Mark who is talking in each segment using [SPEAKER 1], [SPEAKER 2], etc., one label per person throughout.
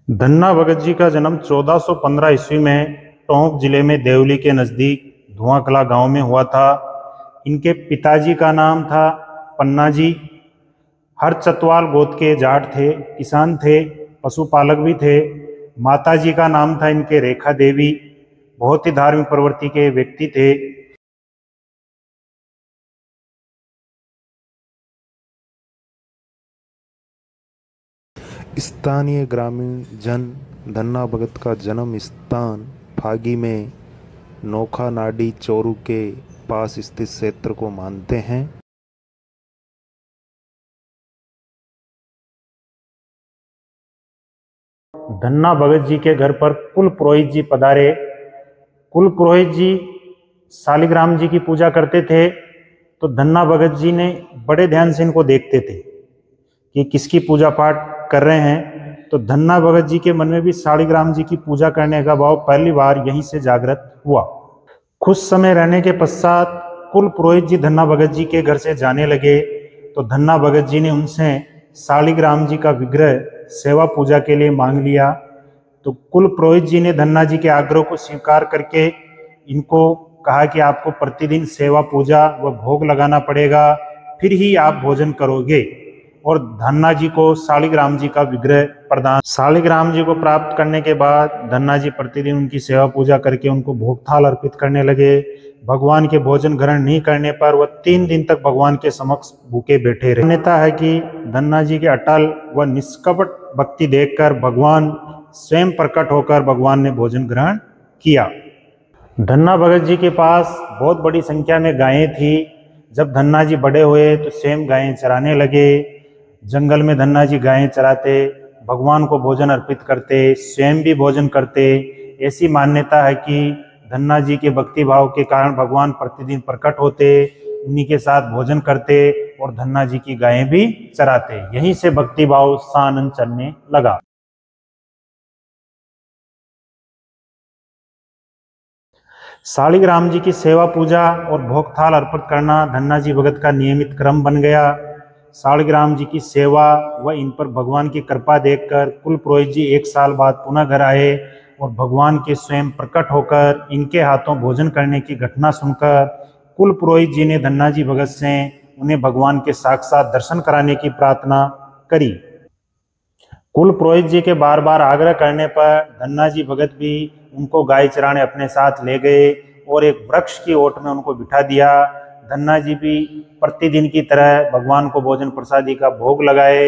[SPEAKER 1] धन्ना भगत जी का जन्म 1415 ईस्वी में टोंक जिले में देवली के नज़दीक धुआंकला गांव में हुआ था। इनके पिताजी का नाम था पन्ना जी। हर चतवाल गोत्र के जाट थे, किसान थे, पशुपालक भी थे। माताजी का नाम था इनके रेखा देवी। बहुत ही धार्मिक प्रवृत्ति के व्यक्ति थे।
[SPEAKER 2] स्थानीय ग्रामीण जन धन्ना भगत का जन्म स्थान फागी में नोखा नाडी चोरू के पास स्थित क्षेत्र को मानते हैं।
[SPEAKER 1] धन्ना भगत जी के घर पर कुल पुरोहित जी पधारे। कुल पुरोहित जी शालिग्राम जी की पूजा करते थे, तो धन्ना भगत जी ने बड़े ध्यान से इनको देखते थे कि किसकी पूजा पाठ कर रहे हैं। तो धन्ना भगत जी के मन में भी शालिग्राम जी की पूजा करने का भाव पहली बार यहीं से जागृत हुआ। कुछ समय रहने के पश्चात कुल पुरोहित जी धन्ना भगत जी के घर से जाने लगे, तो धन्ना भगत जी ने उनसे शालिग्राम जी का विग्रह सेवा पूजा के लिए मांग लिया। तो कुल पुरोहित जी ने धन्ना जी के आग्रह को स्वीकार करके इनको कहा कि आपको प्रतिदिन सेवा पूजा व भोग लगाना पड़ेगा, फिर ही आप भोजन करोगे। और धन्ना जी को शालिग्राम जी का विग्रह प्रदान। शालिग्राम जी को प्राप्त करने के बाद धन्ना जी प्रतिदिन उनकी सेवा पूजा करके उनको भोग थाल अर्पित करने लगे। भगवान के भोजन ग्रहण नहीं करने पर वह 3 दिन तक भगवान के समक्ष भूखे बैठे रहे। मान्यता है कि धन्ना जी के अटल व निष्कपट भक्ति देखकर भगवान स्वयं प्रकट होकर भगवान ने भोजन ग्रहण किया। धन्ना भगत जी के पास बहुत बड़ी संख्या में गायें थी। जब धन्ना जी बड़े हुए तो स्वयं गायें चराने लगे। जंगल में धन्ना जी गायें चराते, भगवान को भोजन अर्पित करते, स्वयं भी भोजन करते। ऐसी मान्यता है कि धन्ना जी के भक्ति भाव के कारण भगवान प्रतिदिन प्रकट होते, उन्हीं के साथ भोजन करते और धन्ना जी की गायें भी चराते। यहीं से भक्ति भाव सानंद चलने लगा। शालिग्राम जी की सेवा पूजा और भोग थाल अर्पित करना धन्ना जी भगत का नियमित क्रम बन गया। शालिग्राम जी की सेवा व इन पर भगवान की कृपा देखकर कुल पुरोहित जी 1 साल बाद पुनः घर आए और भगवान के स्वयं प्रकट होकर इनके हाथों भोजन करने की घटना सुनकर कुल पुरोहित जी ने धन्ना जी भगत से उन्हें भगवान के साक्षात दर्शन कराने की प्रार्थना करी। कुल पुरोहित जी के बार बार आग्रह करने पर धन्ना जी भगत भी उनको गाय चराने अपने साथ ले गए और एक वृक्ष की ओट में उनको बिठा दिया। धन्ना जी भी प्रतिदिन की तरह भगवान को भोजन प्रसादी का भोग लगाए।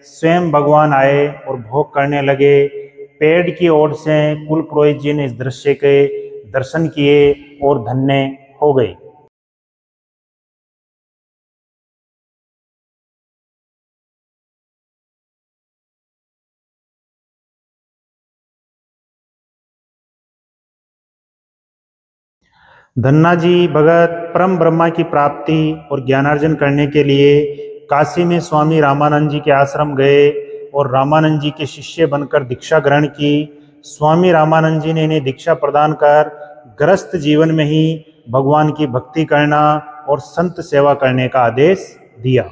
[SPEAKER 1] स्वयं भगवान आए और भोग करने लगे। पेड़ की ओर से कुल पुरोहित जी ने इस दृश्य के दर्शन किए और धन्य हो गए। धन्ना जी भगत परम ब्रह्मा की प्राप्ति और ज्ञानार्जन करने के लिए काशी में स्वामी रामानंद जी के आश्रम गए और रामानंद जी के शिष्य बनकर दीक्षा ग्रहण की। स्वामी रामानंद जी ने इन्हें दीक्षा प्रदान कर गृहस्थ जीवन में ही भगवान की भक्ति करना और संत सेवा करने का आदेश दिया।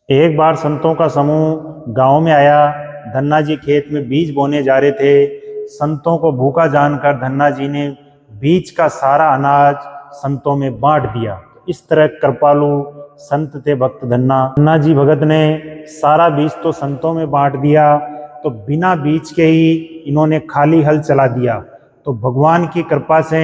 [SPEAKER 1] एक बार संतों का समूह गांव में आया। धन्ना जी खेत में बीज बोने जा रहे थे। संतों को भूखा जानकर धन्ना जी ने बीज का सारा अनाज संतों में बांट दिया। इस तरह कृपालु संत थे भक्त धन्ना जी भगत ने सारा बीज तो संतों में बांट दिया, तो बिना बीज के ही इन्होंने खाली हल चला दिया। तो भगवान की कृपा से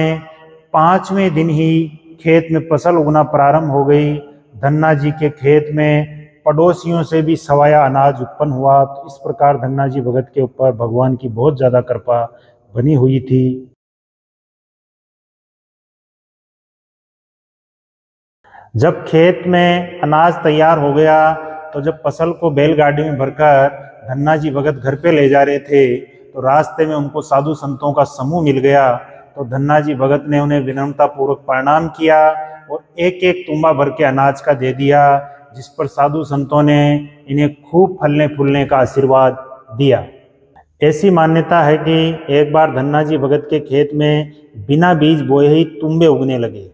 [SPEAKER 1] 5वें दिन ही खेत में फसल उगना प्रारंभ हो गई। धन्ना जी के खेत में पड़ोसियों से भी सवाया अनाज उत्पन्न हुआ। तो इस प्रकार धन्ना जी भगत के ऊपर भगवान की बहुत ज्यादा कृपा बनी हुई थी। जब खेत में अनाज तैयार हो गया, तो जब फसल को बैलगाड़ी में भरकर धन्ना जी भगत घर पे ले जा रहे थे, तो रास्ते में उनको साधु संतों का समूह मिल गया। तो धन्ना जी भगत ने उन्हें विनम्रता पूर्वक प्रणाम किया और एक एक तुम्बा भर के अनाज का दे दिया, जिस पर साधु संतों ने इन्हें खूब फलने फूलने का आशीर्वाद दिया। ऐसी मान्यता है कि एक बार धन्ना जी भगत के खेत में बिना बीज बोए ही तुम्बे उगने लगे।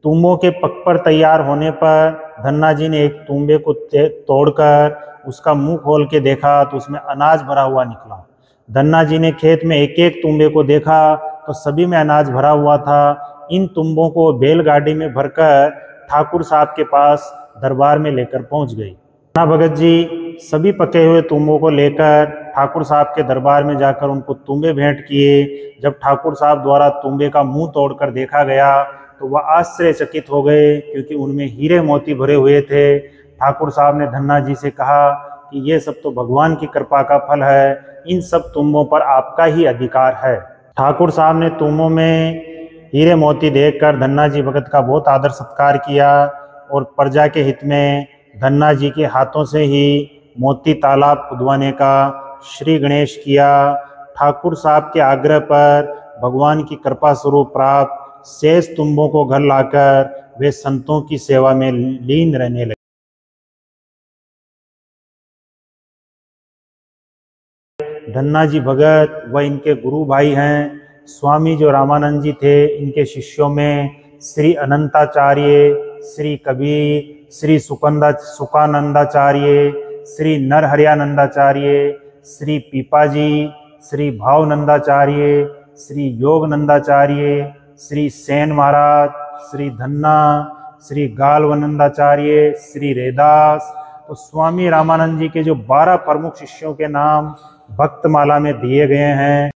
[SPEAKER 1] तुम्बों के पक पर तैयार होने पर धन्ना जी ने एक तुम्बे को तोड़कर उसका मुंह खोल के देखा तो उसमें अनाज भरा हुआ निकला। धन्ना जी ने खेत में एक एक तुम्बे को देखा तो सभी में अनाज भरा हुआ था। इन तुम्बों को बैलगाड़ी में भरकर ठाकुर साहब के पास दरबार में लेकर पहुंच गई। धन्ना भगत जी सभी पके हुए तुम्बों को लेकर ठाकुर साहब के दरबार में जाकर उनको तुम्बे भेंट किए। जब ठाकुर साहब द्वारा तुम्बे का मुंह तोड़कर देखा गया तो वह आश्चर्यचकित हो गए, क्योंकि उनमें हीरे मोती भरे हुए थे। ठाकुर साहब ने धन्ना जी से कहा कि ये सब तो भगवान की कृपा का फल है, इन सब तुम्बों पर आपका ही अधिकार है। ठाकुर साहब ने तुम्बों में हीरे मोती देखकर धन्ना जी भगत का बहुत आदर सत्कार किया और प्रजा के हित में धन्ना जी के हाथों से ही मोती तालाब खुदवाने का श्री गणेश किया। ठाकुर साहब के आग्रह पर भगवान की कृपा स्वरूप प्राप्त शेष तुम्बों को घर लाकर वे संतों की सेवा में लीन रहने लगे। धन्ना जी भगत व इनके गुरु भाई हैं स्वामी जो रामानंद जी थे, इनके शिष्यों में श्री अनंताचार्य, श्री कबीर, श्री सुकानंदाचार्य, श्री नरहरियानंदाचार्य, श्री पीपाजी, श्री भावनंदाचार्य, श्री योगनंदाचार्य, श्री सेन महाराज, श्री धन्ना, श्री गालवनंदाचार्य, श्री रेदास। तो स्वामी रामानंद जी के जो 12 प्रमुख शिष्यों के नाम भक्तमाला में दिए गए हैं।